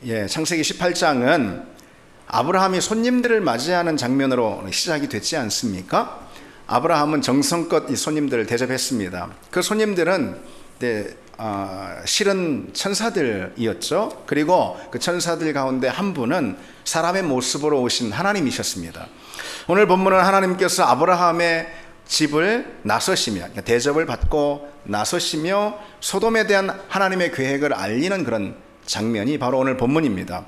창세기 18장은 아브라함이 손님들을 맞이하는 장면으로 시작이 됐지 않습니까? 아브라함은 정성껏 이 손님들을 대접했습니다. 그 손님들은 실은 천사들이었죠. 그리고 그 천사들 가운데 한 분은 사람의 모습으로 오신 하나님이셨습니다. 오늘 본문은 하나님께서 아브라함의 집을 나서시며, 대접을 받고 나서시며 소돔에 대한 하나님의 계획을 알리는 그런 장면이 바로 오늘 본문입니다.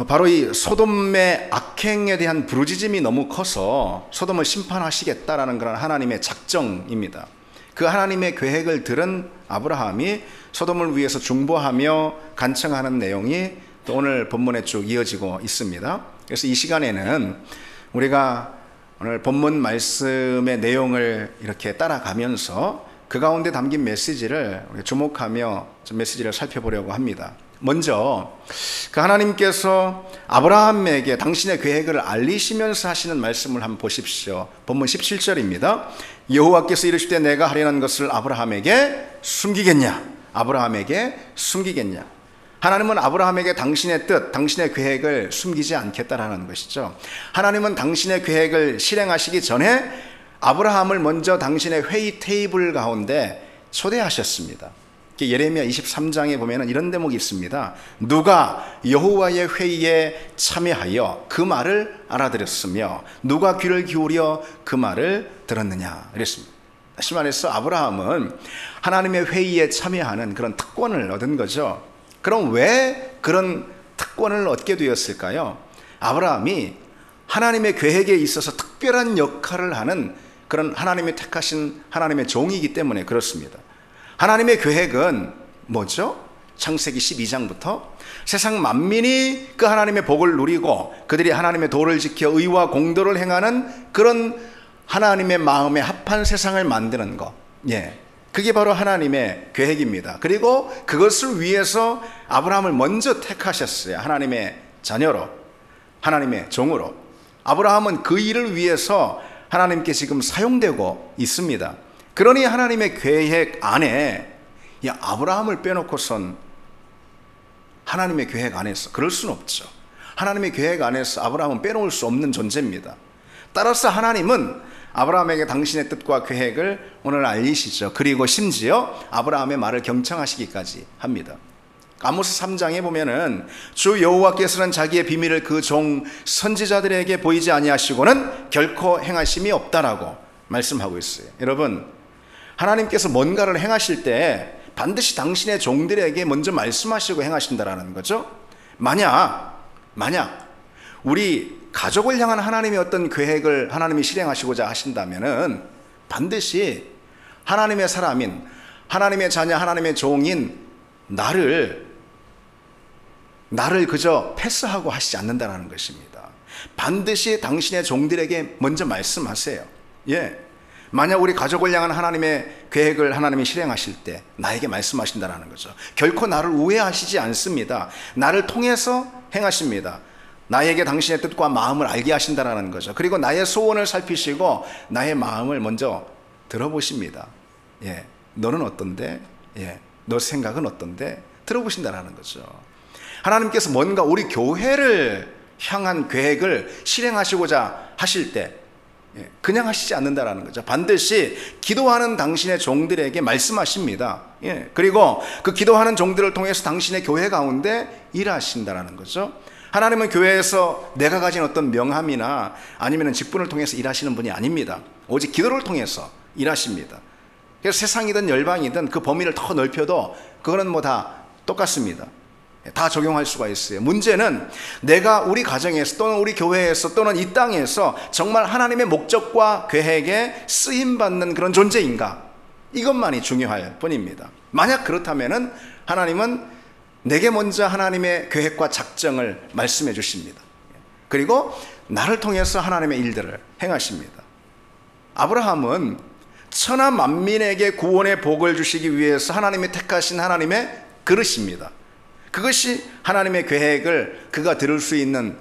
바로 이 소돔의 악행에 대한 부르짖음이 너무 커서 소돔을 심판하시겠다라는 그런 하나님의 작정입니다. 그 하나님의 계획을 들은 아브라함이 소돔을 위해서 중보하며 간청하는 내용이 또 오늘 본문에 쭉 이어지고 있습니다. 그래서 이 시간에는 우리가 오늘 본문 말씀의 내용을 이렇게 따라가면서 그 가운데 담긴 메시지를 주목하며 메시지를 살펴보려고 합니다. 먼저 그 하나님께서 아브라함에게 당신의 계획을 알리시면서 하시는 말씀을 한번 보십시오. 본문 17절입니다. 여호와께서 이르시되 내가 하려는 것을 아브라함에게 숨기겠냐? 아브라함에게 숨기겠냐? 하나님은 아브라함에게 당신의 뜻, 당신의 계획을 숨기지 않겠다라는 것이죠. 하나님은 당신의 계획을 실행하시기 전에 아브라함을 먼저 당신의 회의 테이블 가운데 초대하셨습니다. 예레미야 23장에 보면 이런 대목이 있습니다. 누가 여호와의 회의에 참여하여 그 말을 알아들었으며 누가 귀를 기울여 그 말을 들었느냐 이랬습니다. 다시 말해서 아브라함은 하나님의 회의에 참여하는 그런 특권을 얻은 거죠. 그럼 왜 그런 특권을 얻게 되었을까요? 아브라함이 하나님의 계획에 있어서 특별한 역할을 하는 그런 하나님이 택하신 하나님의 종이기 때문에 그렇습니다. 하나님의 계획은 뭐죠? 창세기 12장부터 세상 만민이 그 하나님의 복을 누리고 그들이 하나님의 도를 지켜 의와 공도를 행하는 그런 하나님의 마음에 합한 세상을 만드는 것. 그게 바로 하나님의 계획입니다. 그리고 그것을 위해서 아브라함을 먼저 택하셨어요. 하나님의 자녀로, 하나님의 종으로. 아브라함은 그 일을 위해서 하나님께 지금 사용되고 있습니다. 그러니 하나님의 계획 안에 아브라함을 빼놓고선 하나님의 계획 안에서 그럴 수는 없죠. 하나님의 계획 안에서 아브라함은 빼놓을 수 없는 존재입니다. 따라서 하나님은 아브라함에게 당신의 뜻과 계획을 오늘 알리시죠. 그리고 심지어 아브라함의 말을 경청하시기까지 합니다. 아모스 3장에 보면은 주 여호와께서는 자기의 비밀을 그 종 선지자들에게 보이지 아니하시고는 결코 행하심이 없다라고 말씀하고 있어요. 여러분, 하나님께서 뭔가를 행하실 때 반드시 당신의 종들에게 먼저 말씀하시고 행하신다라는 거죠. 만약 우리 가족을 향한 하나님의 어떤 계획을 하나님이 실행하시고자 하신다면은 반드시 하나님의 사람인, 하나님의 자녀, 하나님의 종인 나를 그저 패스하고 하시지 않는다라는 것입니다. 반드시 당신의 종들에게 먼저 말씀하세요. 만약 우리 가족을 향한 하나님의 계획을 하나님이 실행하실 때 나에게 말씀하신다라는 거죠. 결코 나를 우회하시지 않습니다. 나를 통해서 행하십니다. 나에게 당신의 뜻과 마음을 알게 하신다라는 거죠. 그리고 나의 소원을 살피시고 나의 마음을 먼저 들어보십니다. 너는 어떤데? 너 생각은 어떤데? 들어보신다라는 거죠. 하나님께서 뭔가 우리 교회를 향한 계획을 실행하시고자 하실 때 그냥 하시지 않는다라는 거죠. 반드시 기도하는 당신의 종들에게 말씀하십니다. 그리고 그 기도하는 종들을 통해서 당신의 교회 가운데 일하신다라는 거죠. 하나님은 교회에서 내가 가진 어떤 명함이나 아니면 직분을 통해서 일하시는 분이 아닙니다. 오직 기도를 통해서 일하십니다. 그래서 세상이든 열방이든 그 범위를 더 넓혀도 그거는 뭐 다 똑같습니다. 다 적용할 수가 있어요. 문제는 내가 우리 가정에서 또는 우리 교회에서 또는 이 땅에서 정말 하나님의 목적과 계획에 쓰임받는 그런 존재인가? 이것만이 중요할 뿐입니다. 만약 그렇다면 하나님은 내게 먼저 하나님의 계획과 작정을 말씀해 주십니다. 그리고 나를 통해서 하나님의 일들을 행하십니다. 아브라함은 천하 만민에게 구원의 복을 주시기 위해서 하나님이 택하신 하나님의 그릇입니다. 그것이 하나님의 계획을 그가 들을 수 있는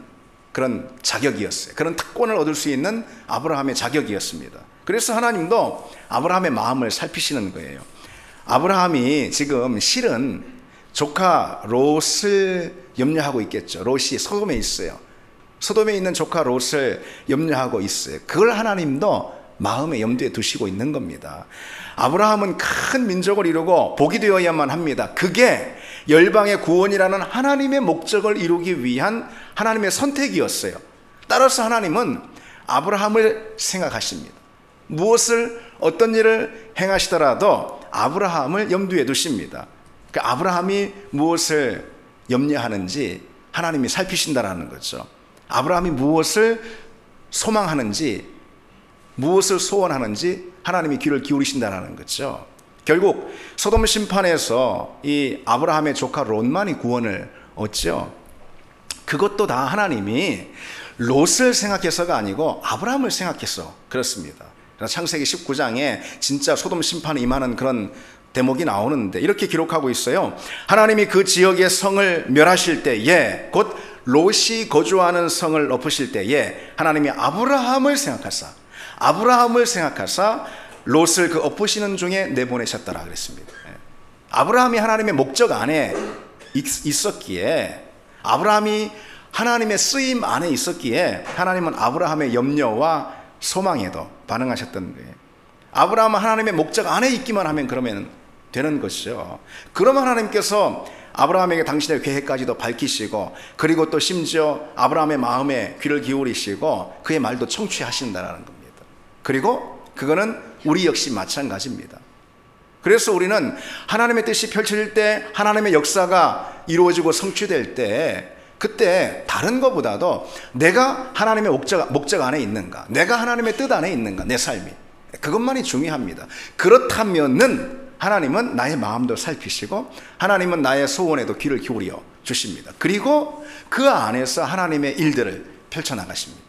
그런 자격이었어요. 그런 특권을 얻을 수 있는 아브라함의 자격이었습니다. 그래서 하나님도 아브라함의 마음을 살피시는 거예요. 아브라함이 지금 실은 조카 롯을 염려하고 있겠죠. 롯이 소돔에 있어요. 소돔에 있는 조카 롯을 염려하고 있어요. 그걸 하나님도 마음에 염두에 두시고 있는 겁니다. 아브라함은 큰 민족을 이루고 복이 되어야만 합니다. 그게 열방의 구원이라는 하나님의 목적을 이루기 위한 하나님의 선택이었어요. 따라서 하나님은 아브라함을 생각하십니다. 무엇을 어떤 일을 행하시더라도 아브라함을 염두에 두십니다. 그러니까 아브라함이 무엇을 염려하는지 하나님이 살피신다라는 거죠. 아브라함이 무엇을 소망하는지, 무엇을 소원하는지 하나님이 귀를 기울이신다는 거죠. 결국 소돔 심판에서 이 아브라함의 조카 롯만이 구원을 얻죠. 그것도 다 하나님이 롯을 생각해서가 아니고 아브라함을 생각해서 그렇습니다. 창세기 19장에 진짜 소돔 심판이 임하는 그런 대목이 나오는데 이렇게 기록하고 있어요. 하나님이 그 지역의 성을 멸하실 때에, 곧 롯이 거주하는 성을 엎으실 때에 하나님이 아브라함을 생각하사 롯을 그 엎으시는 중에 내보내셨더라 그랬습니다. 아브라함이 하나님의 목적 안에 있었기에, 아브라함이 하나님의 쓰임 안에 있었기에 하나님은 아브라함의 염려와 소망에도 반응하셨던 거예요. 아브라함은 하나님의 목적 안에 있기만 하면 그러면 되는 것이죠. 그러면 하나님께서 아브라함에게 당신의 계획까지도 밝히시고, 그리고 또 심지어 아브라함의 마음에 귀를 기울이시고 그의 말도 청취하신다는 겁니다. 그리고 그거는 우리 역시 마찬가지입니다. 그래서 우리는 하나님의 뜻이 펼쳐질 때, 하나님의 역사가 이루어지고 성취될 때, 그때 다른 것보다도 내가 하나님의 목적 안에 있는가, 내가 하나님의 뜻 안에 있는가, 내 삶이, 그것만이 중요합니다. 그렇다면은 하나님은 나의 마음도 살피시고 하나님은 나의 소원에도 귀를 기울여 주십니다. 그리고 그 안에서 하나님의 일들을 펼쳐나가십니다.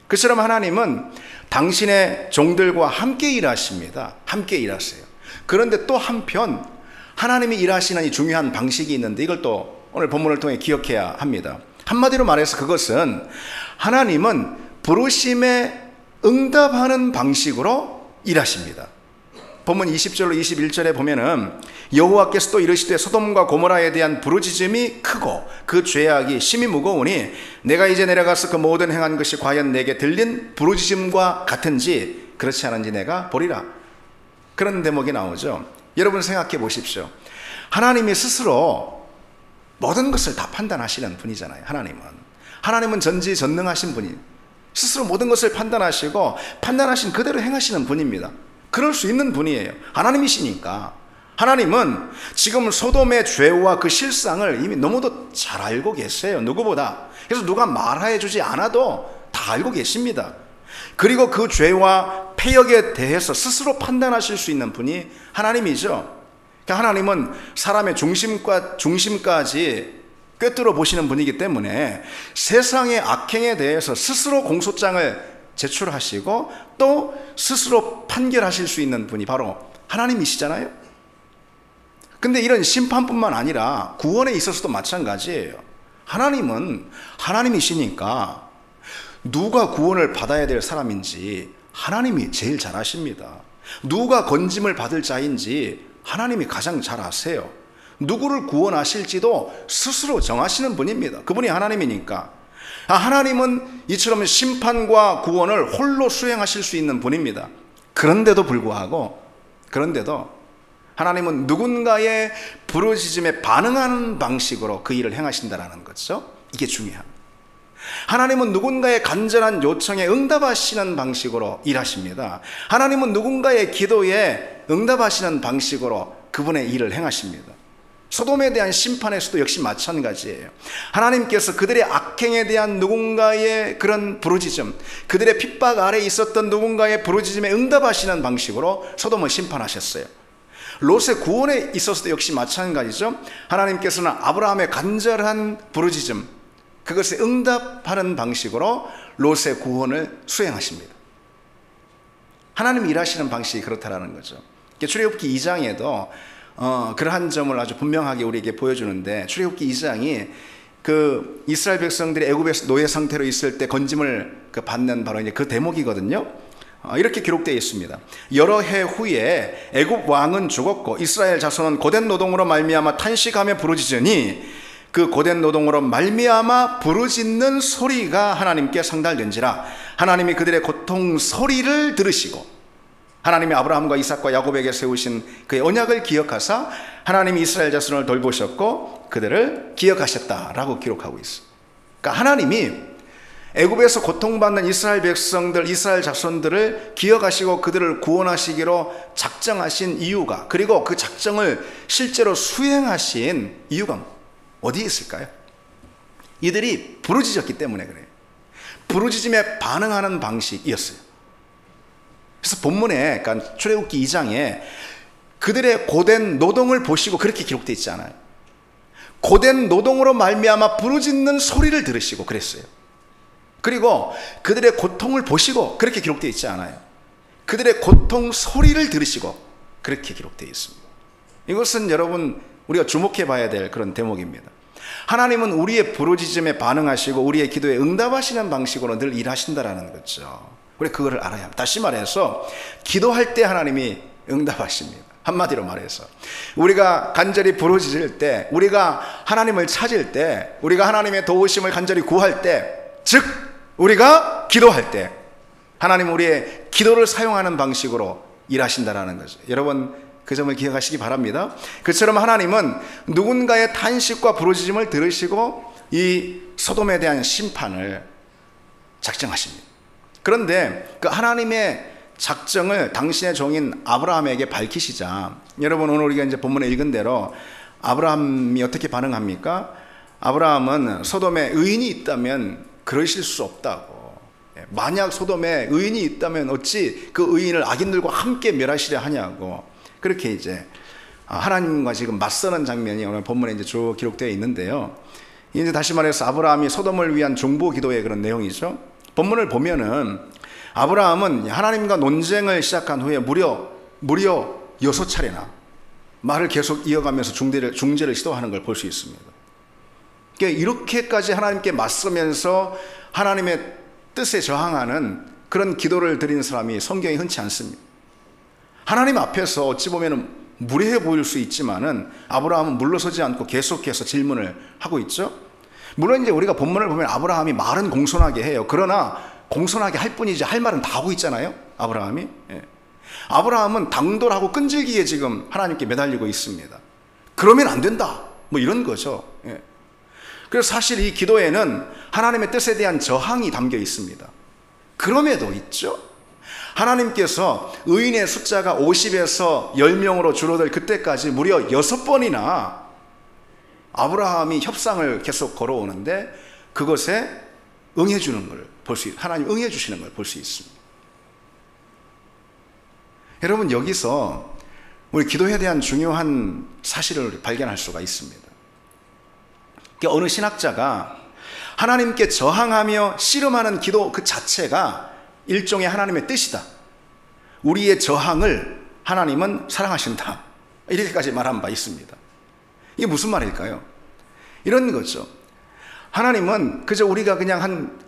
그처럼 하나님은 당신의 종들과 함께 일하십니다. 함께 일하세요. 그런데 또 한편 하나님이 일하시는 이 중요한 방식이 있는데, 이걸 또 오늘 본문을 통해 기억해야 합니다. 한마디로 말해서 그것은 하나님은 부르심에 응답하는 방식으로 일하십니다. 본문 20절로 21절에 보면은 여호와께서 또 이르시되 소돔과 고모라에 대한 부르짖음이 크고 그 죄악이 심히 무거우니 내가 이제 내려가서 그 모든 행한 것이 과연 내게 들린 부르짖음과 같은지 그렇지 않은지 내가 보리라. 그런 대목이 나오죠. 여러분 생각해 보십시오. 하나님이 스스로 모든 것을 다 판단하시는 분이잖아요. 하나님은 전지전능하신 분이 스스로 모든 것을 판단하시고 판단하신 그대로 행하시는 분입니다. 그럴 수 있는 분이에요. 하나님이시니까. 하나님은 지금 소돔의 죄와 그 실상을 이미 너무도 잘 알고 계세요. 누구보다. 그래서 누가 말해 주지 않아도 다 알고 계십니다. 그리고 그 죄와 패역에 대해서 스스로 판단하실 수 있는 분이 하나님이죠. 그러니까 하나님은 사람의 중심까지 꿰뚫어 보시는 분이기 때문에 세상의 악행에 대해서 스스로 공소장을 제출하시고 또 스스로 판결하실 수 있는 분이 바로 하나님이시잖아요. 근데 이런 심판뿐만 아니라 구원에 있어서도 마찬가지예요. 하나님은 하나님이시니까 누가 구원을 받아야 될 사람인지 하나님이 제일 잘 아십니다. 누가 건짐을 받을 자인지 하나님이 가장 잘 아세요. 누구를 구원하실지도 스스로 정하시는 분입니다. 그분이 하나님이니까. 하나님은 이처럼 심판과 구원을 홀로 수행하실 수 있는 분입니다. 그런데도 불구하고, 하나님은 누군가의 부르짖음에 반응하는 방식으로 그 일을 행하신다는 거죠. 이게 중요합니다. 하나님은 누군가의 간절한 요청에 응답하시는 방식으로 일하십니다. 하나님은 누군가의 기도에 응답하시는 방식으로 그분의 일을 행하십니다. 소돔에 대한 심판에서도 역시 마찬가지예요. 하나님께서 그들의 악행에 대한 누군가의 그런 부르짖음, 그들의 핍박 아래에 있었던 누군가의 부르짖음에 응답하시는 방식으로 소돔을 심판하셨어요. 롯의 구원에 있어서도 역시 마찬가지죠. 하나님께서는 아브라함의 간절한 부르짖음, 그것에 응답하는 방식으로 롯의 구원을 수행하십니다. 하나님이 일하시는 방식이 그렇다라는 거죠. 출애굽기 2장에도 그러한 점을 아주 분명하게 우리에게 보여주는데, 출애굽기 2장이 그 이스라엘 백성들이 애굽에서 노예 상태로 있을 때 건짐을 받는 바로 이제 그 대목이거든요. 이렇게 기록되어 있습니다. 여러 해 후에 애굽 왕은 죽었고 이스라엘 자손은 고된 노동으로 말미암아 탄식하며 부르짖으니 그 고된 노동으로 말미암아 부르짖는 소리가 하나님께 상달된지라. 하나님이 그들의 고통 소리를 들으시고 하나님이 아브라함과 이삭과 야곱에게 세우신 그의 언약을 기억하사 하나님이 이스라엘 자손을 돌보셨고 그들을 기억하셨다라고 기록하고 있어요. 그러니까 하나님이 애굽에서 고통받는 이스라엘 백성들, 이스라엘 자손들을 기억하시고 그들을 구원하시기로 작정하신 이유가, 그리고 그 작정을 실제로 수행하신 이유가 어디에 있을까요? 이들이 부르짖었기 때문에 그래요. 부르짖음에 반응하는 방식이었어요. 그래서 본문에, 그러니까 출애굽기 2장에 그들의 고된 노동을 보시고 그렇게 기록되어 있지 않아요. 고된 노동으로 말미암아 부르짖는 소리를 들으시고 그랬어요. 그리고 그들의 고통을 보시고 그렇게 기록되어 있지 않아요. 그들의 고통 소리를 들으시고 그렇게 기록되어 있습니다. 이것은 여러분 우리가 주목해 봐야 될 그런 대목입니다. 하나님은 우리의 부르짖음에 반응하시고 우리의 기도에 응답하시는 방식으로 늘 일하신다라는 거죠. 우리 그거를 알아야 합니다. 다시 말해서 기도할 때 하나님이 응답하십니다. 한마디로 말해서 우리가 간절히 부르짖을 때, 우리가 하나님을 찾을 때, 우리가 하나님의 도우심을 간절히 구할 때, 즉 우리가 기도할 때 하나님 우리의 기도를 사용하는 방식으로 일하신다라는 거죠. 여러분 그 점을 기억하시기 바랍니다. 그처럼 하나님은 누군가의 탄식과 부르짖음을 들으시고 이 소돔에 대한 심판을 작정하십니다. 그런데 그 하나님의 작정을 당신의 종인 아브라함에게 밝히시자, 여러분 오늘 우리가 이제 본문에 읽은 대로 아브라함이 어떻게 반응합니까? 아브라함은 소돔에 의인이 있다면 그러실 수 없다고. 만약 소돔에 의인이 있다면 어찌 그 의인을 악인들과 함께 멸하시려 하냐고. 그렇게 이제 하나님과 지금 맞서는 장면이 오늘 본문에 이제 쭉 기록되어 있는데요. 이제 다시 말해서 아브라함이 소돔을 위한 중보 기도의 그런 내용이죠. 본문을 보면은 아브라함은 하나님과 논쟁을 시작한 후에 무려 6차례나 말을 계속 이어가면서 중재를 시도하는 걸 볼 수 있습니다. 그러니까 이렇게까지 하나님께 맞서면서 하나님의 뜻에 저항하는 그런 기도를 드리는 사람이 성경에 흔치 않습니다. 하나님 앞에서 어찌 보면 무례해 보일 수 있지만은 아브라함은 물러서지 않고 계속해서 질문을 하고 있죠. 물론 이제 우리가 본문을 보면 아브라함이 말은 공손하게 해요. 그러나 공손하게 할 뿐이지 할 말은 다 하고 있잖아요. 아브라함이. 아브라함은 당돌하고 끈질기게 지금 하나님께 매달리고 있습니다. 그러면 안 된다. 뭐 이런 거죠. 그래서 사실 이 기도에는 하나님의 뜻에 대한 저항이 담겨 있습니다. 그럼에도 있죠. 하나님께서 의인의 숫자가 50에서 10명으로 줄어들 그때까지 무려 6번이나 아브라함이 협상을 계속 걸어오는데 그것에 응해주는 걸 볼 수, 하나님 응해주시는 걸 볼 수 있습니다. 여러분 여기서 우리 기도에 대한 중요한 사실을 발견할 수가 있습니다. 어느 신학자가 하나님께 저항하며 씨름하는 기도 그 자체가 일종의 하나님의 뜻이다. 우리의 저항을 하나님은 사랑하신다. 이렇게까지 말한 바 있습니다. 이게 무슨 말일까요? 이런 거죠. 하나님은 그저 우리가 그냥 한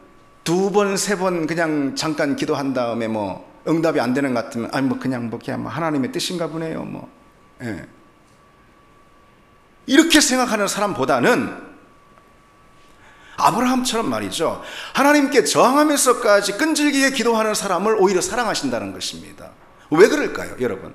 2번, 3번 그냥 잠깐 기도한 다음에 뭐 응답이 안 되는 것 같으면 아니 뭐 그냥 하나님의 뜻인가 보네요. 이렇게 생각하는 사람보다는 아브라함처럼 말이죠. 하나님께 저항하면서까지 끈질기게 기도하는 사람을 오히려 사랑하신다는 것입니다. 왜 그럴까요, 여러분?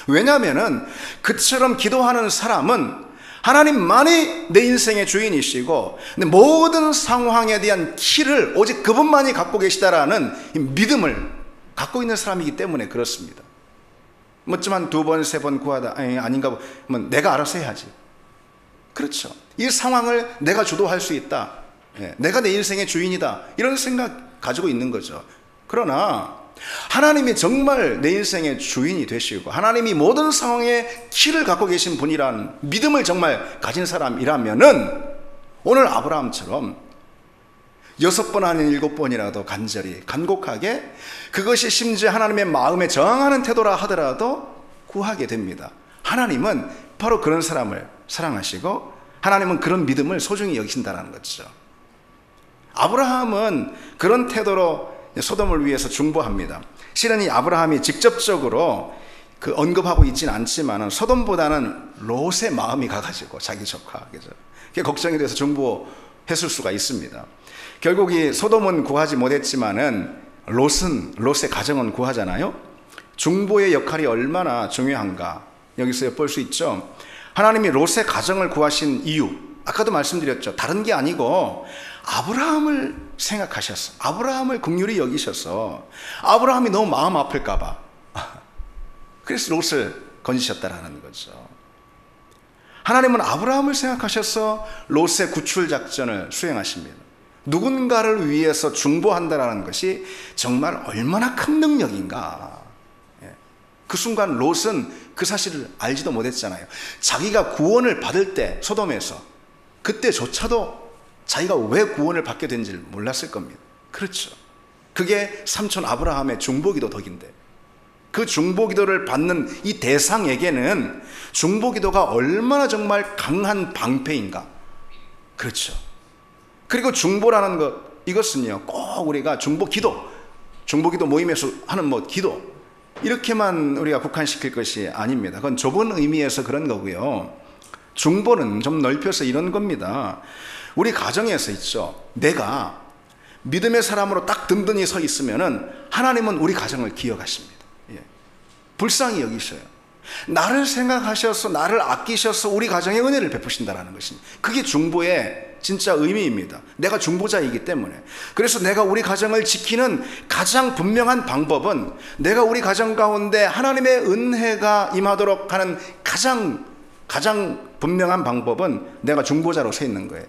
왜냐하면은 그처럼 기도하는 사람은 하나님만이 내 인생의 주인이시고 모든 상황에 대한 키를 오직 그분만이 갖고 계시다라는 믿음을 갖고 있는 사람이기 때문에 그렇습니다. 뭐지만 2번, 3번 구하다 아닌가 뭐 내가 알아서 해야지. 그렇죠. 이 상황을 내가 주도할 수 있다. 내가 내 인생의 주인이다. 이런 생각 가지고 있는 거죠. 그러나 하나님이 정말 내 인생의 주인이 되시고 하나님이 모든 상황에 키를 갖고 계신 분이라는 믿음을 정말 가진 사람이라면은 오늘 아브라함처럼 6번 아닌 7번이라도 간절히 간곡하게 그것이 심지어 하나님의 마음에 저항하는 태도라 하더라도 구하게 됩니다. 하나님은 바로 그런 사람을 사랑하시고 하나님은 그런 믿음을 소중히 여기신다는 거죠. 아브라함은 그런 태도로 소돔을 위해서 중보합니다. 실은 이 아브라함이 직접적으로 그 언급하고 있지는 않지만 소돔보다는 롯의 마음이 가가지고 자기 조카, 그죠? 그게 걱정이 돼서 중보했을 수가 있습니다. 결국 이 소돔은 구하지 못했지만은 롯의 가정은 구하잖아요. 중보의 역할이 얼마나 중요한가 여기서 엿볼 수 있죠. 하나님이 롯의 가정을 구하신 이유, 아까도 말씀드렸죠. 다른 게 아니고 아브라함을 생각하셔서, 아브라함을 긍휼히 여기셔서, 아브라함이 너무 마음 아플까 봐 그래서 롯을 건지셨다라는 거죠. 하나님은 아브라함을 생각하셔서 롯의 구출 작전을 수행하십니다. 누군가를 위해서 중보한다라는 것이 정말 얼마나 큰 능력인가. 그 순간 롯은 그 사실을 알지도 못했잖아요. 자기가 구원을 받을 때 소돔에서 그때조차도 자기가 왜 구원을 받게 된지를 몰랐을 겁니다. 그렇죠. 그게 삼촌 아브라함의 중보기도 덕인데, 그 중보기도를 받는 이 대상에게는 중보기도가 얼마나 정말 강한 방패인가. 그렇죠. 그리고 중보라는 것, 이것은요 꼭 우리가 중보기도 모임에서 하는 기도 이렇게만 우리가 국한시킬 것이 아닙니다. 그건 좁은 의미에서 그런 거고요. 중보는 좀 넓혀서 이런 겁니다. 우리 가정에서 있죠. 내가 믿음의 사람으로 딱 든든히 서 있으면은 하나님은 우리 가정을 기억하십니다. 불쌍히 여기셔요. 나를 생각하셔서 나를 아끼셔서 우리 가정에 은혜를 베푸신다라는 것입니다. 그게 중보의 진짜 의미입니다. 내가 중보자이기 때문에. 그래서 내가 우리 가정을 지키는 가장 분명한 방법은, 내가 우리 가정 가운데 하나님의 은혜가 임하도록 하는 가장 분명한 방법은 내가 중보자로 서 있는 거예요.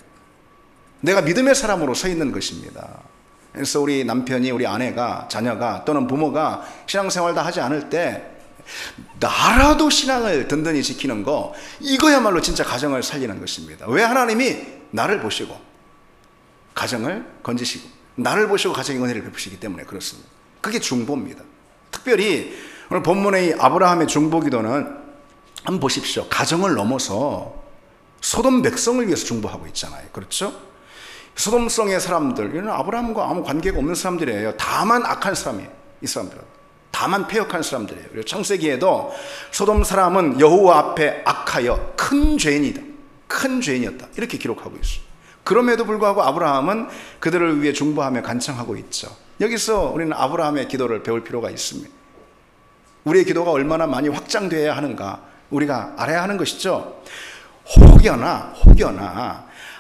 내가 믿음의 사람으로 서 있는 것입니다. 그래서 우리 남편이, 우리 아내가, 자녀가 또는 부모가 신앙생활 다 하지 않을 때 나라도 신앙을 든든히 지키는 거, 이거야말로 진짜 가정을 살리는 것입니다. 왜? 하나님이 나를 보시고 가정을 건지시고 나를 보시고 가정에 은혜를 베푸시기 때문에 그렇습니다. 그게 중보입니다. 특별히 오늘 본문의 이 아브라함의 중보기도는 한번 보십시오. 가정을 넘어서 소돔 백성을 위해서 중보하고 있잖아요. 그렇죠? 소돔성의 사람들, 이런 아브라함과 아무 관계가 없는 사람들이에요. 다만 악한 사람이에요. 이 사람들은 다만 패역한 사람들이에요. 그리고 창세기에도 소돔 사람은 여호와 앞에 악하여 큰 죄인이다, 큰 죄인이었다, 이렇게 기록하고 있어요. 그럼에도 불구하고 아브라함은 그들을 위해 중보하며 간청하고 있죠. 여기서 우리는 아브라함의 기도를 배울 필요가 있습니다. 우리의 기도가 얼마나 많이 확장되어야 하는가 우리가 알아야 하는 것이죠. 혹여나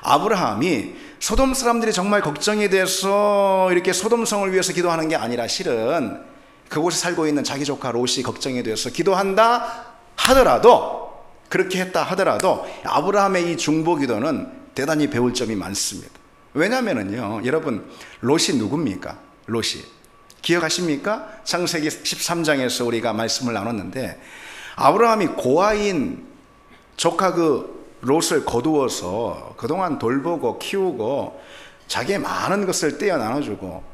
아브라함이 소돔 사람들이 정말 걱정이 돼서 이렇게 소돔성을 위해서 기도하는 게 아니라, 실은 그곳에 살고 있는 자기 조카 롯이 걱정이 돼서 기도한다 하더라도, 그렇게 했다 하더라도 아브라함의 이 중보 기도는 대단히 배울 점이 많습니다. 왜냐하면요, 여러분, 롯이 누굽니까? 롯이 기억하십니까? 창세기 13장에서 우리가 말씀을 나눴는데, 아브라함이 고아인 조카 롯을 거두어서 그동안 돌보고 키우고 자기의 많은 것을 떼어 나눠주고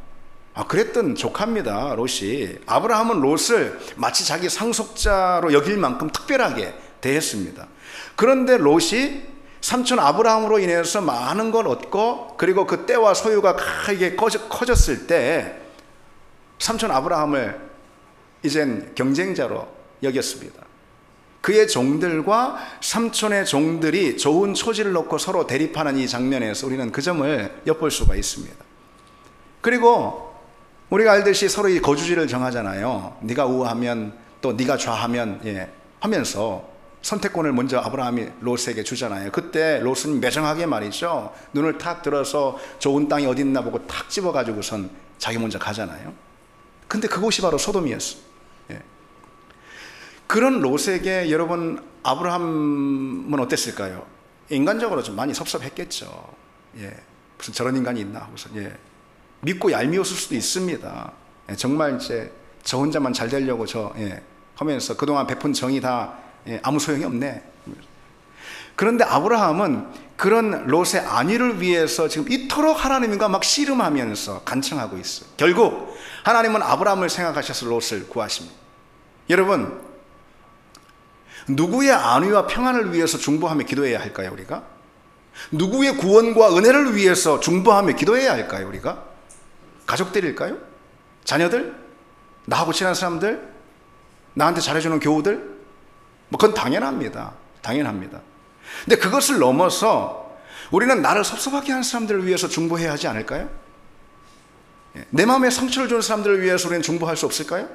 그랬던 조카입니다, 롯이. 아브라함은 롯을 마치 자기 상속자로 여길 만큼 특별하게 대했습니다. 그런데 롯이 삼촌 아브라함으로 인해서 많은 걸 얻고, 그리고 그 때와 소유가 크게 커졌을 때 삼촌 아브라함을 이젠 경쟁자로 여겼습니다. 그의 종들과 삼촌의 종들이 좋은 초지를 놓고 서로 대립하는 이 장면에서 우리는 그 점을 엿볼 수가 있습니다. 그리고 우리가 알듯이 서로 이 거주지를 정하잖아요. 네가 우하면 또 네가 좌하면 하면서 선택권을 먼저 아브라함이 롯에게 주잖아요. 그때 롯은 매정하게 말이죠, 눈을 탁 들어서 좋은 땅이 어디 있나 보고 탁 집어가지고선 자기 먼저 가잖아요. 근데 그곳이 바로 소돔이었어요. 그런 롯에게 여러분, 아브라함은 어땠을까요? 인간적으로 좀 많이 섭섭했겠죠. 무슨 저런 인간이 있나 하고서 믿고 얄미웠을 수도 있습니다. 정말 이제 저 혼자만 잘 되려고 하면서 그동안 베푼 정이 다 아무 소용이 없네. 그런데 아브라함은 그런 롯의 안위를 위해서 지금 이토록 하나님과 막 씨름하면서 간청하고 있어요. 결국 하나님은 아브라함을 생각하셔서 롯을 구하십니다. 여러분, 누구의 안위와 평안을 위해서 중보하며 기도해야 할까요, 우리가? 누구의 구원과 은혜를 위해서 중보하며 기도해야 할까요, 우리가? 가족들일까요? 자녀들? 나하고 친한 사람들? 나한테 잘해주는 교우들? 뭐 그건 당연합니다. 당연합니다. 근데 그것을 넘어서 우리는 나를 섭섭하게 하는 사람들을 위해서 중보해야 하지 않을까요? 내 마음에 상처를 주는 사람들을 위해서 우리는 중보할 수 없을까요?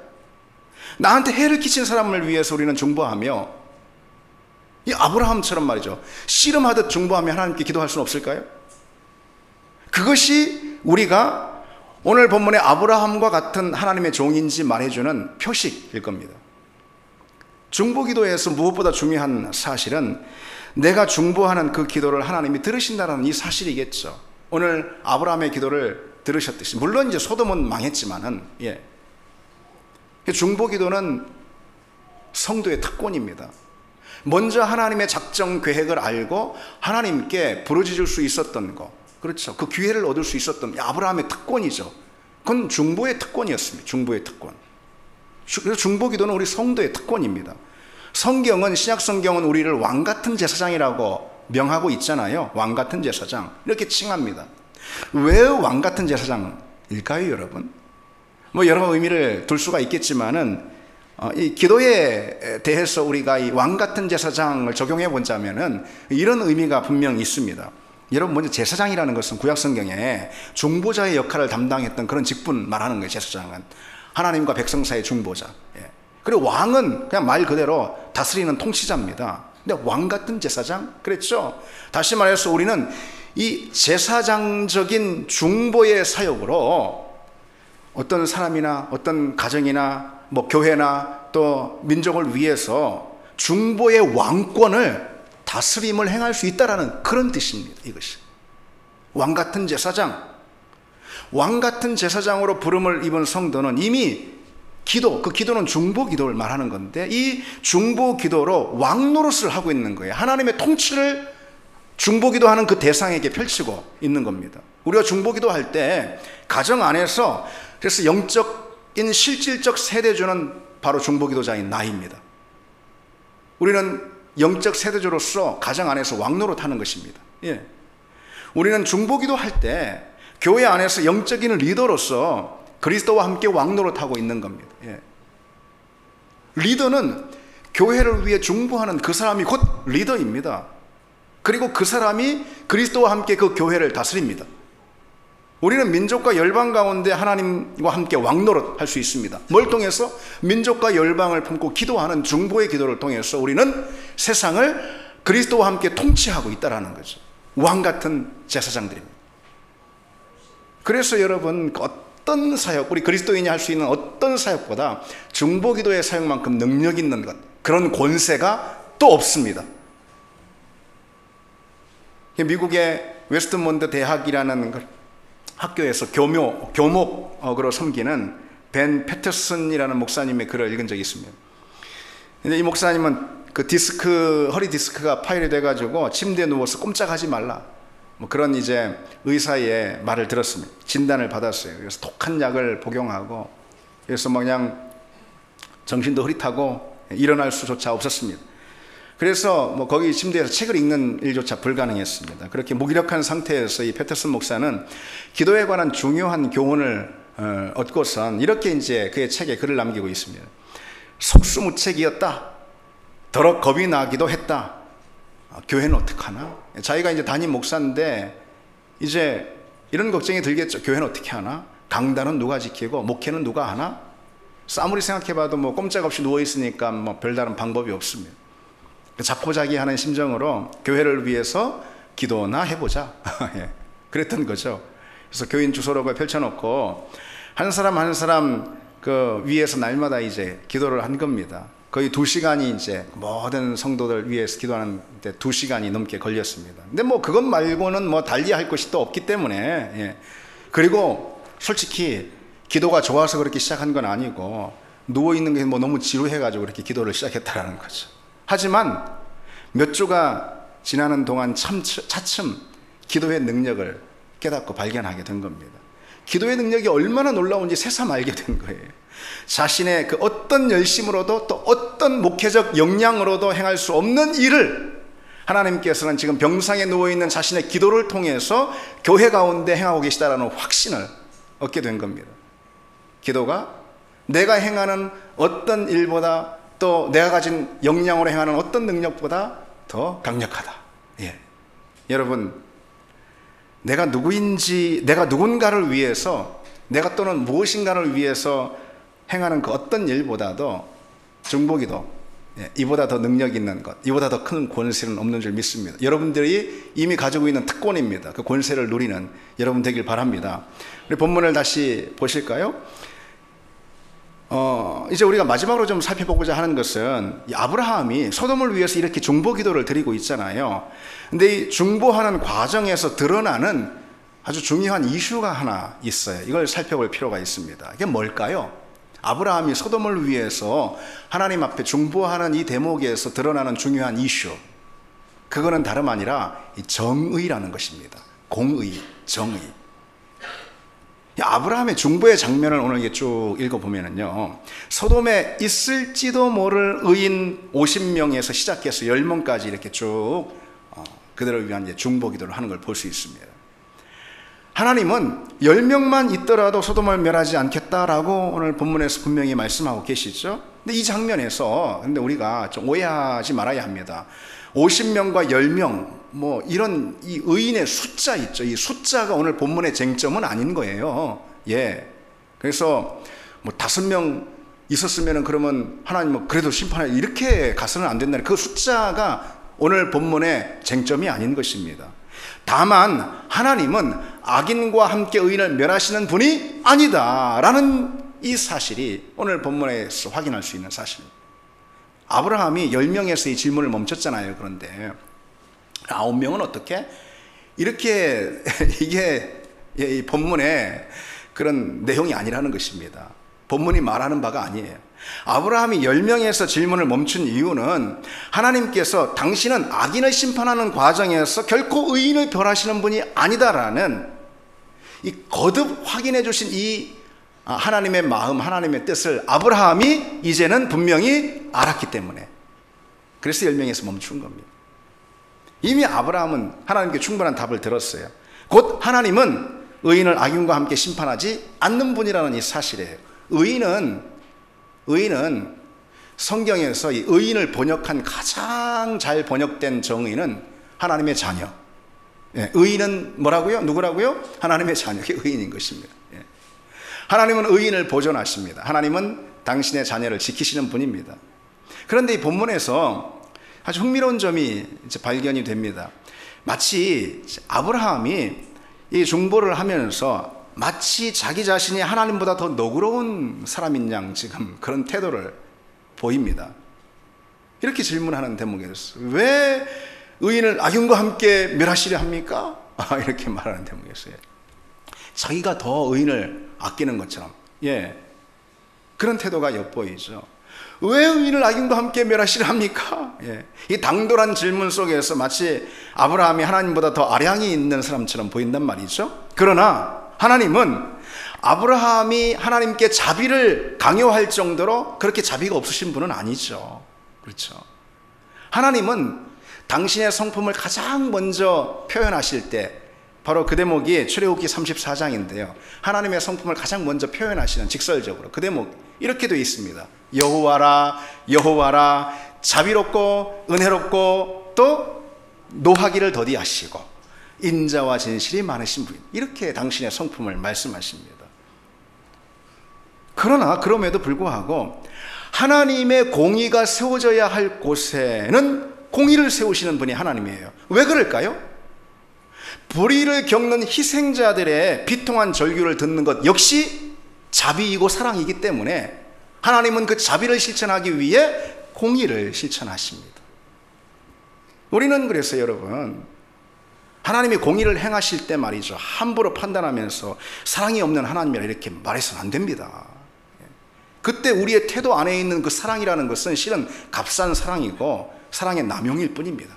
나한테 해를 끼친 사람을 위해서 우리는 중보하며, 이 아브라함처럼 말이죠, 씨름하듯 중보하며 하나님께 기도할 수는 없을까요? 그것이 우리가 오늘 본문의 아브라함과 같은 하나님의 종인지 말해주는 표식일 겁니다. 중보기도에서 무엇보다 중요한 사실은 내가 중보하는 그 기도를 하나님이 들으신다는 이 사실이겠죠. 오늘 아브라함의 기도를 들으셨듯이, 물론 이제 소돔은 망했지만은, 중보기도는 성도의 특권입니다. 먼저 하나님의 작정 계획을 알고 하나님께 부르짖을 수 있었던 거, 그렇죠, 그 기회를 얻을 수 있었던 아브라함의 특권이죠. 그건 중보의 특권이었습니다. 중보의 특권. 그래서 중보기도는 우리 성도의 특권입니다. 성경은, 신약성경은 우리를 왕같은 제사장이라고 명하고 있잖아요. 왕같은 제사장 이렇게 칭합니다. 왜 왕같은 제사장일까요, 여러분? 뭐 여러 의미를 둘 수가 있겠지만은 이 기도에 대해서 우리가 이 왕같은 제사장을 적용해 보자면은 이런 의미가 분명히 있습니다. 여러분, 먼저 제사장이라는 것은 구약성경에 중보자의 역할을 담당했던 그런 직분 말하는 거예요. 제사장은 하나님과 백성 사이의 중보자. 그리고 왕은 그냥 말 그대로 다스리는 통치자입니다. 근데 왕같은 제사장? 그랬죠. 다시 말해서 우리는 이 제사장적인 중보의 사역으로 어떤 사람이나 어떤 가정이나 뭐 교회나 또 민족을 위해서 중보의 왕권을, 다스림을 행할 수 있다라는 그런 뜻입니다. 이것이 왕같은 제사장, 왕같은 제사장으로 부름을 입은 성도는 이미 기도, 그 기도는 중보 기도를 말하는 건데, 이 중보 기도로 왕 노릇을 하고 있는 거예요. 하나님의 통치를 중보 기도하는 그 대상에게 펼치고 있는 겁니다. 우리가 중보 기도할 때 가정 안에서, 그래서 영적인 실질적 세대주는 바로 중보 기도자인 나입니다. 우리는 영적 세대주로서 가정 안에서 왕 노릇 하는 것입니다. 우리는 중보 기도할 때 교회 안에서 영적인 리더로서 그리스도와 함께 왕 노릇하고 있는 겁니다. 리더는 교회를 위해 중보하는 그 사람이 곧 리더입니다. 그리고 그 사람이 그리스도와 함께 그 교회를 다스립니다. 우리는 민족과 열방 가운데 하나님과 함께 왕 노릇 할 수 있습니다. 뭘 통해서? 민족과 열방을 품고 기도하는 중보의 기도를 통해서 우리는 세상을 그리스도와 함께 통치하고 있다는 거죠. 왕 같은 제사장들입니다. 그래서 여러분, 어떤 사역, 우리 그리스도인이 할 수 있는 어떤 사역보다 중보기도의 사역만큼 능력 있는 것, 그런 권세가 또 없습니다. 미국의 웨스트몬드 대학이라는 학교에서 교목으로 섬기는 벤 패터슨이라는 목사님의 글을 읽은 적이 있습니다. 근데 이 목사님은 그 허리 디스크가 파열이 돼가지고 침대에 누워서 꼼짝하지 말라, 뭐 그런 이제 의사의 말을 들었습니다. 진단을 받았어요. 그래서 독한 약을 복용하고, 그래서 뭐 그냥 정신도 흐릿하고 일어날 수조차 없었습니다. 그래서 뭐 거기 침대에서 책을 읽는 일조차 불가능했습니다. 그렇게 무기력한 상태에서 이 패터슨 목사는 기도에 관한 중요한 교훈을 얻고선 이렇게 이제 그의 책에 글을 남기고 있습니다. 속수무책이었다. 더러 겁이 나기도 했다. 교회는 어떡하나? 자기가 이제 담임 목사인데 이제 이런 걱정이 들겠죠. 교회는 어떻게 하나? 강단은 누가 지키고 목회는 누가 하나? 아무리 생각해봐도 뭐 꼼짝없이 누워있으니까 뭐 별다른 방법이 없습니다. 자포자기하는 심정으로 교회를 위해서 기도나 해보자. 그랬던 거죠. 그래서 교인 주소록을 펼쳐놓고 한 사람 한 사람 그 위에서 날마다 이제 기도를 한 겁니다. 거의 2시간이 이제 모든 성도들 위해서 기도하는데 2시간이 넘게 걸렸습니다. 근데 뭐 그것 말고는 뭐 달리할 것이 또 없기 때문에, 그리고 솔직히 기도가 좋아서 그렇게 시작한 건 아니고 누워있는 게 뭐 너무 지루해가지고 그렇게 기도를 시작했다라는 거죠. 하지만 몇 주가 지나는 동안 차츰 기도의 능력을 깨닫고 발견하게 된 겁니다. 기도의 능력이 얼마나 놀라운지 새삼 알게 된 거예요. 자신의 그 어떤 열심으로도 또 어떤 목회적 역량으로도 행할 수 없는 일을 하나님께서는 지금 병상에 누워있는 자신의 기도를 통해서 교회 가운데 행하고 계시다라는 확신을 얻게 된 겁니다. 기도가 내가 행하는 어떤 일보다 또 내가 가진 역량으로 행하는 어떤 능력보다 더 강력하다. 예. 여러분, 내가 누구인지, 내가 누군가를 위해서, 내가 또는 무엇인가를 위해서 행하는 그 어떤 일보다도 중보기도, 예, 이보다 더 능력 있는 것, 이보다 더 큰 권세는 없는 줄 믿습니다. 여러분들이 이미 가지고 있는 특권입니다. 그 권세를 누리는 여러분 되길 바랍니다. 우리 본문을 다시 보실까요? 이제 우리가 마지막으로 좀 살펴보고자 하는 것은 이 아브라함이 소돔을 위해서 이렇게 중보기도를 드리고 있잖아요. 근데 이 중보하는 과정에서 드러나는 아주 중요한 이슈가 하나 있어요. 이걸 살펴볼 필요가 있습니다. 이게 뭘까요? 아브라함이 소돔을 위해서 하나님 앞에 중보하는 이 대목에서 드러나는 중요한 이슈, 그거는 다름 아니라 이 정의라는 것입니다. 공의, 정의. 아브라함의 중보의 장면을 오늘 쭉 읽어보면요, 소돔에 있을지도 모를 의인 50명에서 시작해서 10명까지 이렇게 쭉 그들을 위한 중보기도를 하는 걸 볼 수 있습니다. 하나님은 10명만 있더라도 소돔을 멸하지 않겠다라고 오늘 본문에서 분명히 말씀하고 계시죠. 근데 이 장면에서 근데 우리가 좀 오해하지 말아야 합니다. 50명과 10명 이런 이 의인의 숫자 있죠. 이 숫자가 오늘 본문의 쟁점은 아닌 거예요. 예. 그래서 5명 있었으면 그러면 하나님 그래도 심판해 이렇게 가서는 안 된다는 그 숫자가 오늘 본문의 쟁점이 아닌 것입니다. 다만 하나님은 악인과 함께 의인을 멸하시는 분이 아니다라는 이 사실이 오늘 본문에서 확인할 수 있는 사실입니다. 아브라함이 10명에서 이 질문을 멈췄잖아요. 그런데 9명은 어떻게? 이렇게 이게 이 본문의 그런 내용이 아니라는 것입니다. 본문이 말하는 바가 아니에요. 아브라함이 10명에서 질문을 멈춘 이유는 하나님께서 당신은 악인을 심판하는 과정에서 결코 의인을 멸하시는 분이 아니다라는 이 거듭 확인해 주신 이 하나님의 마음, 하나님의 뜻을 아브라함이 이제는 분명히 알았기 때문에, 그래서 10명에서 멈춘 겁니다. 이미 아브라함은 하나님께 충분한 답을 들었어요. 곧 하나님은 의인을 악인과 함께 심판하지 않는 분이라는 이 사실이에요. 의인은 성경에서 이 의인을 번역한 가장 잘 번역된 정의는 하나님의 자녀. 예, 의인은 뭐라고요? 누구라고요? 하나님의 자녀. 이게 의인인 것입니다. 예. 하나님은 의인을 보존하십니다. 하나님은 당신의 자녀를 지키시는 분입니다. 그런데 이 본문에서 아주 흥미로운 점이 이제 발견이 됩니다. 마치 아브라함이 이 중보를 하면서 마치 자기 자신이 하나님보다 더 너그러운 사람인 양 지금 그런 태도를 보입니다. 이렇게 질문하는 대목이었어요. 왜 의인을 악인과 함께 멸하시려 합니까? 이렇게 말하는 대목이었어요. 자기가 더 의인을 아끼는 것처럼, 예, 그런 태도가 엿보이죠. 왜 의인을 악인과 함께 멸하시려 합니까? 예, 이 당돌한 질문 속에서 마치 아브라함이 하나님보다 더 아량이 있는 사람처럼 보인단 말이죠. 그러나 하나님은 아브라함이 하나님께 자비를 강요할 정도로 그렇게 자비가 없으신 분은 아니죠. 그렇죠. 하나님은 당신의 성품을 가장 먼저 표현하실 때 바로 그 대목이 출애굽기 34장인데요. 하나님의 성품을 가장 먼저 표현하시는 직설적으로 그 대목 이렇게 되어 있습니다. 여호와라 여호와라 자비롭고 은혜롭고 또 노하기를 더디하시고 인자와 진실이 많으신 분, 이렇게 당신의 성품을 말씀하십니다. 그러나 그럼에도 불구하고 하나님의 공의가 세워져야 할 곳에는 공의를 세우시는 분이 하나님이에요. 왜 그럴까요? 불의를 겪는 희생자들의 비통한 절규를 듣는 것 역시 자비이고 사랑이기 때문에 하나님은 그 자비를 실천하기 위해 공의를 실천하십니다. 우리는 그래서 여러분, 하나님이 공의를 행하실 때 말이죠, 함부로 판단하면서 사랑이 없는 하나님이라 이렇게 말해서는 안 됩니다. 그때 우리의 태도 안에 있는 그 사랑이라는 것은 실은 값싼 사랑이고 사랑의 남용일 뿐입니다.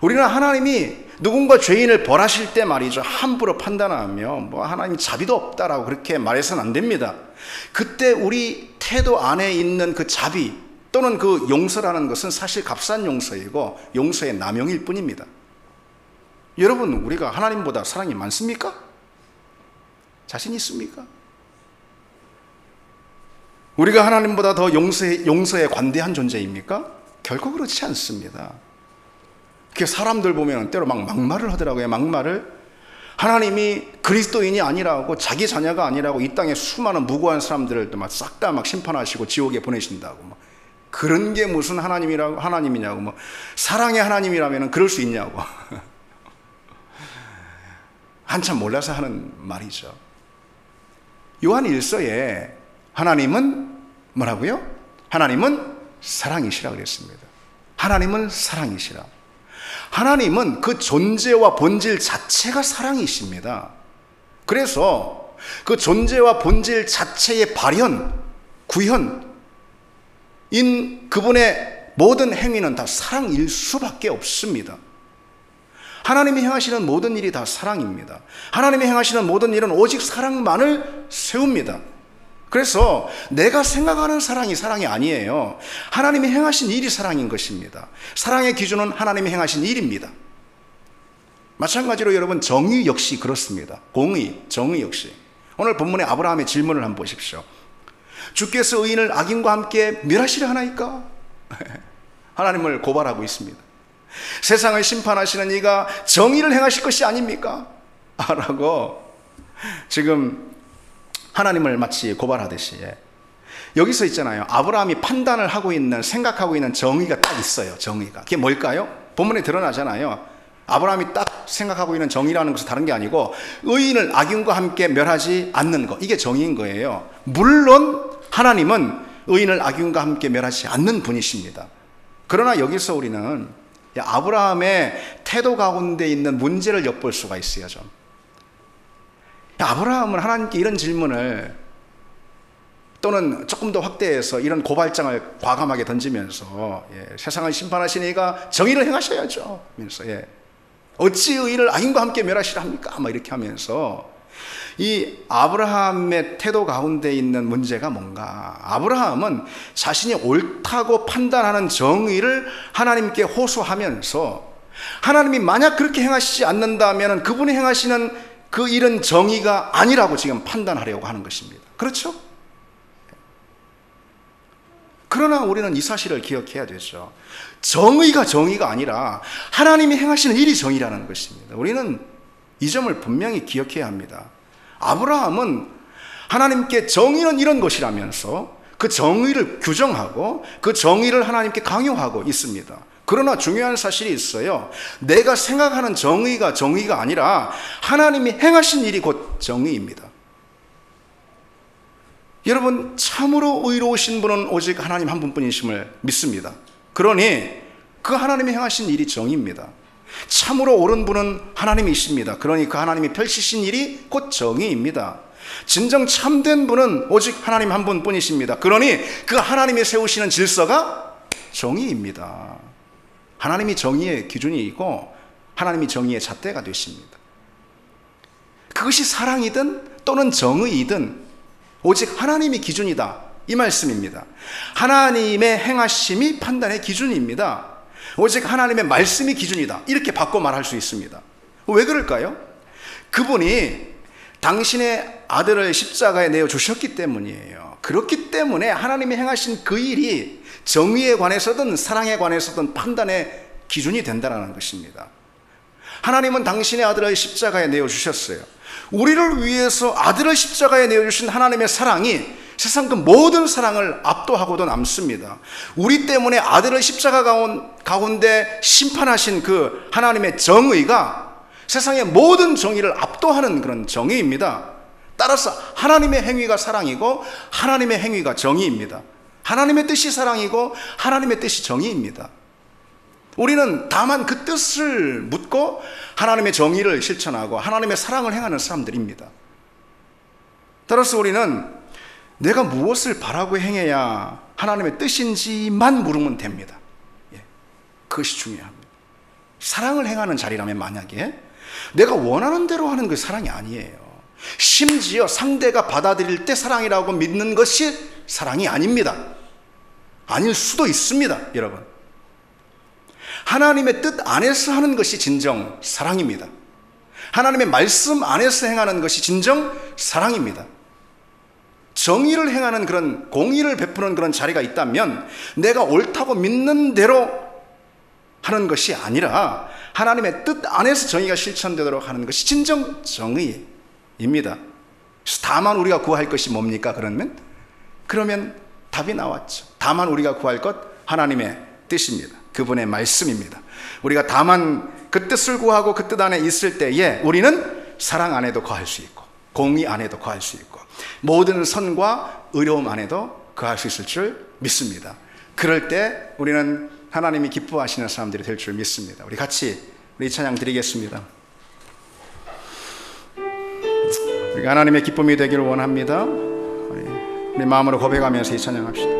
우리는 하나님이 누군가 죄인을 벌하실 때 말이죠, 함부로 판단하며 하나님 자비도 없다라고 그렇게 말해서는 안 됩니다. 그때 우리 태도 안에 있는 그 자비 또는 그 용서라는 것은 사실 값싼 용서이고 용서의 남용일 뿐입니다. 여러분, 우리가 하나님보다 사랑이 많습니까? 자신 있습니까? 우리가 하나님보다 더 용서에 관대한 존재입니까? 결코 그렇지 않습니다. 그 사람들 보면 때로 막말을 하더라고요. 막말을. 하나님이 그리스도인이 아니라고, 자기 자녀가 아니라고 이 땅에 수많은 무고한 사람들을 싹 다 심판하시고 지옥에 보내신다고. 그런 게 무슨 하나님이냐고. 사랑의 하나님이라면 그럴 수 있냐고. 한참 몰라서 하는 말이죠. 요한 1서에 하나님은 뭐라고요? 하나님은 사랑이시라 그랬습니다. 하나님은 사랑이시라. 하나님은 그 존재와 본질 자체가 사랑이십니다. 그래서 그 존재와 본질 자체의 발현, 구현인 그분의 모든 행위는 다 사랑일 수밖에 없습니다. 하나님이 행하시는 모든 일이 다 사랑입니다. 하나님이 행하시는 모든 일은 오직 사랑만을 세웁니다. 그래서 내가 생각하는 사랑이 아니에요. 하나님이 행하신 일이 사랑인 것입니다. 사랑의 기준은 하나님이 행하신 일입니다. 마찬가지로 여러분, 정의 역시 그렇습니다. 공의, 정의 역시. 오늘 본문의 아브라함의 질문을 한번 보십시오. 주께서 의인을 악인과 함께 멸하시려 하나이까? 하나님을 고발하고 있습니다. 세상을 심판하시는 이가 정의를 행하실 것이 아닙니까? 라고 지금 하나님을 마치 고발하듯이. 여기서 있잖아요, 아브라함이 판단을 하고 있는, 생각하고 있는 정의가 딱 있어요. 정의가. 그게 뭘까요? 본문에 드러나잖아요. 아브라함이 딱 생각하고 있는 정의라는 것은 다른 게 아니고 의인을 악인과 함께 멸하지 않는 것, 이게 정의인 거예요. 물론 하나님은 의인을 악인과 함께 멸하지 않는 분이십니다. 그러나 여기서 우리는 아브라함의 태도 가운데 있는 문제를 엿볼 수가 있어요. 좀. 아브라함은 하나님께 이런 질문을, 또는 조금 더 확대해서 이런 고발장을 과감하게 던지면서, 세상을 심판하신 이가 정의를 행하셔야죠 하면서, 어찌 의인을 악인과 함께 멸하시라 합니까? 막 이렇게 하면서, 이 아브라함의 태도 가운데 있는 문제가 뭔가, 아브라함은 자신이 옳다고 판단하는 정의를 하나님께 호소하면서, 하나님이 만약 그렇게 행하시지 않는다면 그분이 행하시는 그 일은 정의가 아니라고 지금 판단하려고 하는 것입니다. 그렇죠? 그러나 우리는 이 사실을 기억해야 되죠. 정의가 아니라 하나님이 행하시는 일이 정의라는 것입니다. 우리는 이 점을 분명히 기억해야 합니다. 아브라함은 하나님께 정의는 이런 것이라면서 그 정의를 규정하고 그 정의를 하나님께 강요하고 있습니다. 그러나 중요한 사실이 있어요. 내가 생각하는 정의가 아니라 하나님이 행하신 일이 곧 정의입니다. 여러분, 참으로 의로우신 분은 오직 하나님 한 분뿐이심을 믿습니다. 그러니 그 하나님이 행하신 일이 정의입니다. 참으로 옳은 분은 하나님이십니다. 그러니 그 하나님이 펼치신 일이 곧 정의입니다. 진정 참된 분은 오직 하나님 한 분뿐이십니다. 그러니 그 하나님이 세우시는 질서가 정의입니다. 하나님이 정의의 기준이고 하나님이 정의의 잣대가 되십니다. 그것이 사랑이든 또는 정의이든 오직 하나님이 기준이다, 이 말씀입니다. 하나님의 행하심이 판단의 기준입니다. 오직 하나님의 말씀이 기준이다, 이렇게 바꿔 말할 수 있습니다. 왜 그럴까요? 그분이 당신의 아들을 십자가에 내어 주셨기 때문이에요. 그렇기 때문에 하나님이 행하신 그 일이 정의에 관해서든 사랑에 관해서든 판단의 기준이 된다는 것입니다. 하나님은 당신의 아들을 십자가에 내어 주셨어요. 우리를 위해서 아들을 십자가에 내어 주신 하나님의 사랑이 세상 그 모든 사랑을 압도하고도 남습니다. 우리 때문에 아들을 십자가 가운데 심판하신 그 하나님의 정의가 세상의 모든 정의를 압도하는 그런 정의입니다. 따라서 하나님의 행위가 사랑이고 하나님의 행위가 정의입니다. 하나님의 뜻이 사랑이고 하나님의 뜻이 정의입니다. 우리는 다만 그 뜻을 묻고 하나님의 정의를 실천하고 하나님의 사랑을 행하는 사람들입니다. 따라서 우리는 내가 무엇을 바라고 행해야 하나님의 뜻인지만 물으면 됩니다. 그것이 중요합니다. 사랑을 행하는 자리라면 만약에 내가 원하는 대로 하는 게 사랑이 아니에요. 심지어 상대가 받아들일 때 사랑이라고 믿는 것이 사랑이 아닙니다. 아닐 수도 있습니다, 여러분. 하나님의 뜻 안에서 하는 것이 진정 사랑입니다. 하나님의 말씀 안에서 행하는 것이 진정 사랑입니다. 정의를 행하는 그런 공의를 베푸는 그런 자리가 있다면 내가 옳다고 믿는 대로 하는 것이 아니라 하나님의 뜻 안에서 정의가 실천되도록 하는 것이 진정 정의입니다. 그래서 다만 우리가 구할 것이 뭡니까? 그러면 답이 나왔죠. 다만 우리가 구할 것 하나님의 뜻입니다. 그분의 말씀입니다. 우리가 다만 그 뜻을 구하고 그 뜻 안에 있을 때에 우리는 사랑 안에도 거할 수 있고 공의 안에도 거할 수 있고 모든 선과 의로움 안에도 거할 수 있을 줄 믿습니다. 그럴 때 우리는 하나님이 기뻐하시는 사람들이 될 줄 믿습니다. 우리 같이 우리 찬양 드리겠습니다. 우리가 하나님의 기쁨이 되기를 원합니다. 우리 마음으로 고백하면서 이 찬양합시다.